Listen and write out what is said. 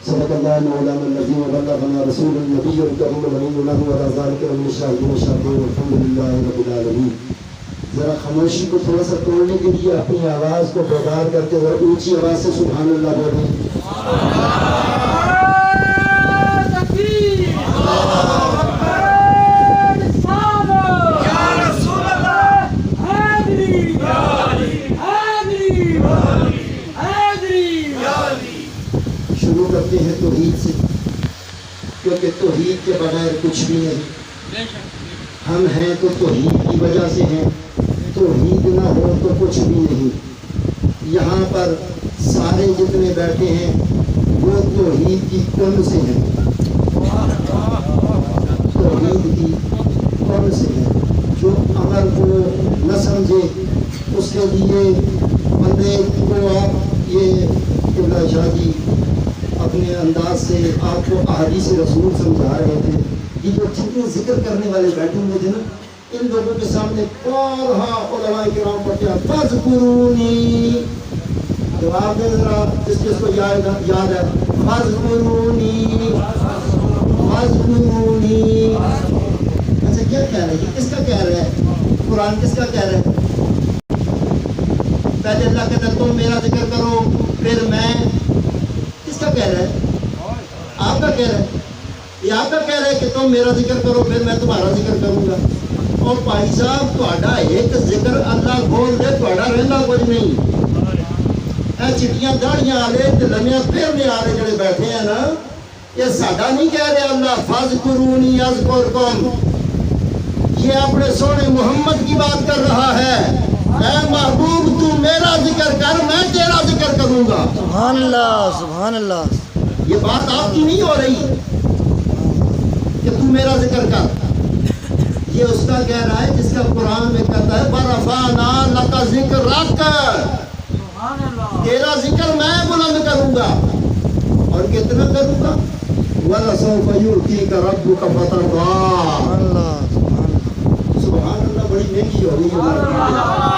صدق اللہ مولانا العظیم وبلغنا رسول النبی الکریم الامین ونحن علی ذلک من الشاہدین والشاکرین والحمد للہ رب العالمین. ذرا خاموشی کو تھوڑا سا توڑنے کے لیے اپنی آواز کو بیدار کرتے ہوئے اونچی آواز سے سبحان اللہ بولیں. شروع کرتے ہیں توحید سے، کیونکہ توحید کے بغیر کچھ بھی نہیں. ہم ہیں تو توحید کی وجہ سے ہیں، توحید نہ ہو تو کچھ بھی نہیں. یہاں پر سارے جتنے بیٹھے ہیں وہ توحید کی کن سے ہیں، توحید کی کن سے ہیں. جو عمل کو نہ سمجھے اس کے لیے بندے کو آپ یہ قبلہ شاہ جی اپنے انداز سے آپ کو احادیث رسول سمجھا رہے تھے. یہ جو جتنے ذکر کرنے والے بیٹھے ہوئے تھے نا، ان لوگوں کے سامنے بارہا علماء کرام پڑھتے ہیں فاذکرونی. جواب دیں ذرا جس کس کو یاد ہے. فاذکرونی فاذکرونی. اچھا کیا کہہ رہے ہیں؟ کس کا کہہ رہا ہے؟ قرآن کس کا کہہ رہا ہے؟ پہلے اللہ کہتا ہے تم میرا ذکر کرو پھر میں. کس کا کہہ رہا ہے؟ آپ کا کہہ رہا ہے. یہ آپ کا کہہ رہا ہے کہ تم میرا ذکر کرو پھر میں تمہارا ذکر کروں گا. اور بھائی صاحب تہاڈا ایک ذکر اللہ بول دے تہاڈا رہندا کچھ نہیں. اے چٹیاں داڑیاں والے تے لمیاں پھیرنے والے جڑے بیٹھے ہیں نا، یہ ساڈا نہیں کہہ رہے اللہ فاذکرونی اذکرکم. یہ اپنے سونے محمد کی بات کر رہا ہے. اے محبوب تو میرا ذکر کر میں تیرا ذکر کروں گا. سبحان اللہ سبحان اللہ. یہ بات آپ کی نہیں ہو رہی کہ تو میرا ذکر کر. یہ اس کا کہہ رہا ہے جس کا قرآن میں کہتا ہے وَرَفَعْنَا لَكَ ذِكْرَكَ. تیرا ذکر میں بلند کروں گا. اور کتنا کروں گا؟ وَلَسَوْفَ يُؤْتِيكَ رَبُّكَ فَتَرْضَىٰ. سبحان اللہ. بڑی مہنگی ہو رہی ہے.